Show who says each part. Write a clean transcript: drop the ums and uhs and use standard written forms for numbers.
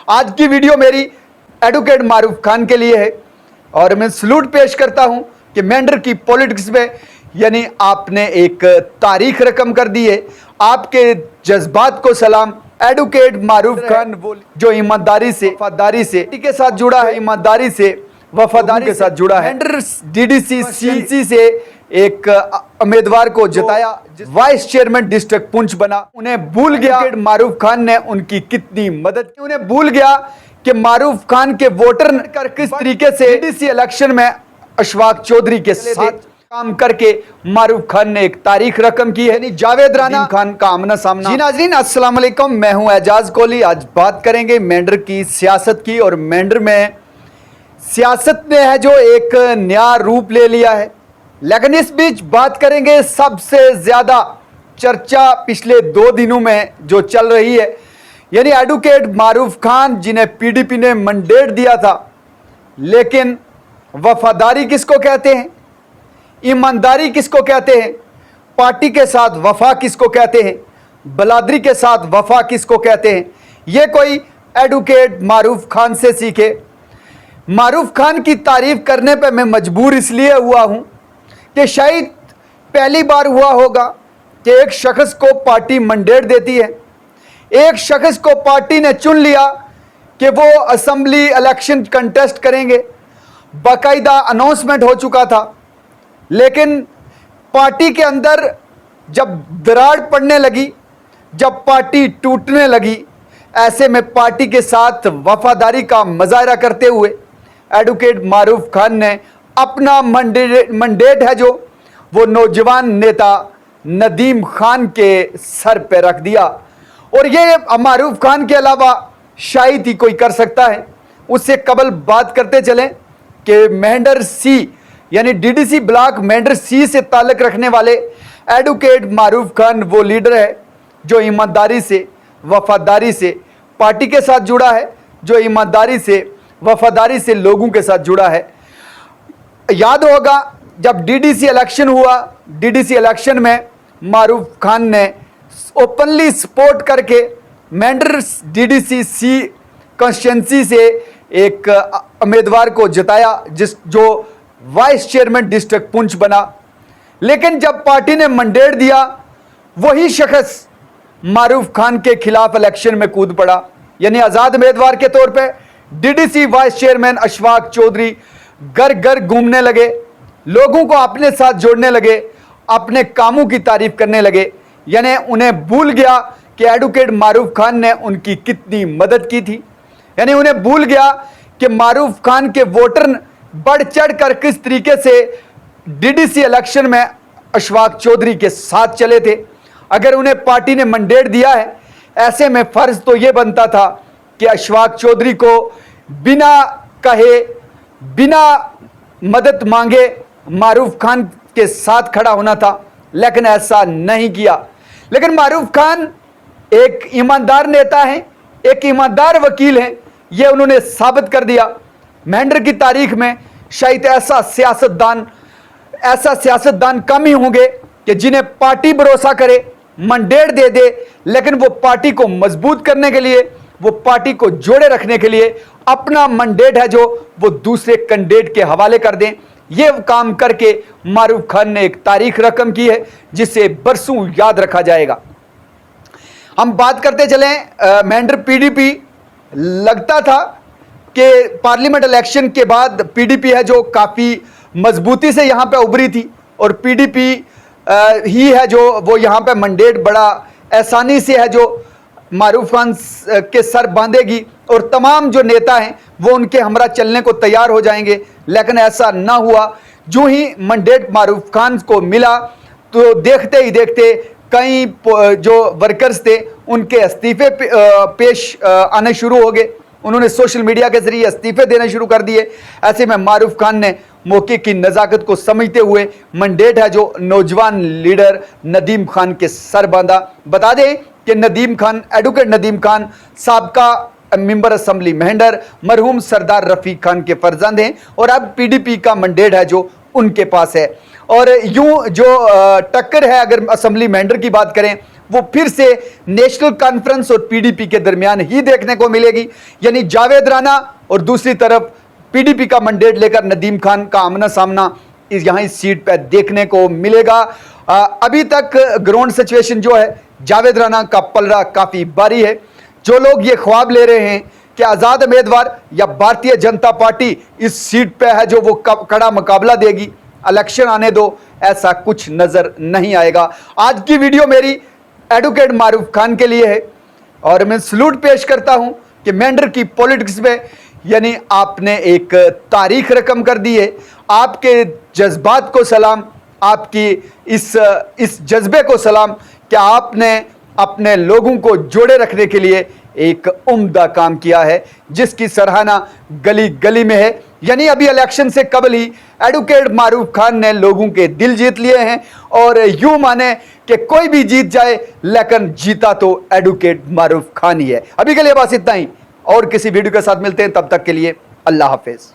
Speaker 1: आज की वीडियो मेरी एडवोकेट मारूफ खान के लिए है और मैं सलूट पेश करता हूं कि मेंढर की पॉलिटिक्स में यानी आपने एक तारीख रकम कर दी है। आपके जज्बात को सलाम। एडवोकेट मारूफ खान जो ईमानदारी से वफादारी से के साथ जुड़ा है, ईमानदारी से वफादारी के साथ जुड़ा है। मेंढर डीडीसी से एक उम्मीदवार को जिताया, वाइस चेयरमैन डिस्ट्रिक्ट पुंछ बना। उन्हें भूल गया मारूफ खान ने उनकी कितनी मदद की। उन्हें भूल गया कि मारूफ खान के वोटर कर किस तरीके से डीडीसी इलेक्शन में अशफाक चौधरी के साथ काम करके मारूफ खान ने एक तारीख रकम की है। जावेद राना खान का आमना सामना। जी नाज़रीन, अस्सलाम वालेकुम, मैं हूं एजाज कोहली। आज बात करेंगे मेंढर की सियासत की। और मेंढर में सियासत ने है जो एक नया रूप ले लिया है। लेकिन इस बीच बात करेंगे सबसे ज्यादा चर्चा पिछले 2 दिनों में जो चल रही है, यानी एडवोकेट मारूफ खान जिन्हें पीडीपी ने मैंडेट दिया था, लेकिन वफादारी किसको कहते हैं, ईमानदारी किसको कहते हैं, पार्टी के साथ वफा किसको कहते हैं, बलादरी के साथ वफा किसको कहते हैं, ये कोई एडवोकेट मारूफ खान से सीखे। मारूफ खान की तारीफ करने पर मैं मजबूर इसलिए हुआ हूं कि शायद पहली बार हुआ होगा कि एक शख्स को पार्टी मैंडेट देती है, एक शख्स को पार्टी ने चुन लिया कि वो असेंबली इलेक्शन कंटेस्ट करेंगे। बाकायदा अनाउंसमेंट हो चुका था, लेकिन पार्टी के अंदर जब दरार पड़ने लगी, जब पार्टी टूटने लगी, ऐसे में पार्टी के साथ वफादारी का मुजाहरा करते हुए एडवोकेट मारूफ खान ने अपना मैंडेट है जो वो नौजवान नेता नदीम खान के सर पे रख दिया। और ये मारूफ खान के अलावा शायद ही कोई कर सकता है। उससे कबल बात करते चलें कि मेंढर सी यानी डीडीसी ब्लॉक मेंढर सी से ताल्लुक़ रखने वाले एडवोकेट मारूफ खान वो लीडर है जो ईमानदारी से वफादारी से पार्टी के साथ जुड़ा है, जो ईमानदारी से वफादारी से लोगों के साथ जुड़ा है। याद होगा जब डीडीसी इलेक्शन हुआ, डीडीसी इलेक्शन में मारूफ खान ने ओपनली सपोर्ट करके मेंढर डीडीसी सी कॉन्स्टिट्यूंसी से एक उम्मीदवार को जिताया जो वाइस चेयरमैन डिस्ट्रिक्ट पुंछ बना। लेकिन जब पार्टी ने मैंडेट दिया, वही शख्स मारूफ खान के खिलाफ इलेक्शन में कूद पड़ा, यानी आज़ाद उम्मीदवार के तौर पे DDC vice chairman Ashfaq Chaudhary घर घर घूमने लगे, लोगों को अपने साथ जोड़ने लगे, अपने कामों की तारीफ करने लगे। यानी उन्हें भूल गया कि एडवोकेट मारूफ खान ने उनकी कितनी मदद की थी। यानी उन्हें भूल गया कि मारूफ खान के वोटर बढ़ चढ़ कर किस तरीके से डीडीसी इलेक्शन में अशफाक चौधरी के साथ चले थे। अगर उन्हें पार्टी ने मैंडेट दिया है, ऐसे में फर्ज तो यह बनता था कि अशफाक चौधरी को बिना कहे, बिना मदद मांगे मारूफ खान के साथ खड़ा होना था, लेकिन ऐसा नहीं किया। लेकिन मारूफ खान एक ईमानदार नेता हैं, एक ईमानदार वकील हैं, यह उन्होंने साबित कर दिया। मेंढर की तारीख में शायद ऐसा सियासतदान कम ही होंगे कि जिन्हें पार्टी भरोसा करे, मैंडेट दे दे, लेकिन वो पार्टी को मजबूत करने के लिए, वो पार्टी को जोड़े रखने के लिए अपना मैंडेट है जो वो दूसरे कैंडिडेट के हवाले कर दें। ये काम करके मारूफ खान ने एक तारीख रकम की है जिसे बरसों याद रखा जाएगा। हम बात करते चलें मेंढर पीडीपी। लगता था कि पार्लियामेंट इलेक्शन के बाद पीडीपी है जो काफ़ी मजबूती से यहाँ पे उभरी थी, और पीडीपी ही है जो वो यहाँ पे मैंडेट बड़ा आसानी से है जो मारूफ खान के सर बांधेगी और तमाम जो नेता हैं वो उनके हमरा चलने को तैयार हो जाएंगे। लेकिन ऐसा ना हुआ। जो ही मैंडेट मारूफ खान को मिला तो देखते ही देखते कई जो वर्कर्स थे उनके इस्तीफे पेश आने शुरू हो गए। उन्होंने सोशल मीडिया के जरिए इस्तीफे देने शुरू कर दिए। ऐसे में मारूफ खान ने मौके की नज़ाकत को समझते हुए मैंडेट है जो नौजवान लीडर नदीम खान के सर बांधा। बता दें कि नदीम खान, एडवोकेट नदीम खान साबका मेंबर असेंबली मेंढर मरहूम सरदार रफीक खान के फर्जंद हैं, और अब पीडीपी का मैंडेट है जो उनके पास है। और यूं जो टक्कर है, अगर असेंबली मेंढर की बात करें, वो फिर से नेशनल कॉन्फ्रेंस और पीडीपी के दरमियान ही देखने को मिलेगी। यानी जावेद राणा और दूसरी तरफ पीडीपी का मैंडेट लेकर नदीम खान का आमना सामना यहाँ इस सीट पर देखने को मिलेगा। अभी तक ग्राउंड सिचुएशन जो है जावेद राणा का पलड़ा काफ़ी भारी है। जो लोग ये ख्वाब ले रहे हैं कि आज़ाद उम्मीदवार या भारतीय जनता पार्टी इस सीट पे है जो वो कड़ा मुकाबला देगी, इलेक्शन आने दो, ऐसा कुछ नज़र नहीं आएगा। आज की वीडियो मेरी एडवोकेट मारूफ खान के लिए है और मैं सलूट पेश करता हूं कि मेंढर की पॉलिटिक्स में यानी आपने एक तारीख रकम कर दी है। आपके जज्बात को सलाम, आपकी इस जज्बे को सलाम कि आपने अपने लोगों को जोड़े रखने के लिए एक उम्दा काम किया है जिसकी सराहना गली गली में है। यानी अभी इलेक्शन से कबल ही एडवोकेट मारूफ खान ने लोगों के दिल जीत लिए हैं और यूं माने कि कोई भी जीत जाए लेकिन जीता तो एडवोकेट मारूफ खान ही है। अभी के लिए बस इतना ही, और किसी वीडियो के साथ मिलते हैं, तब तक के लिए अल्लाह हाफिज।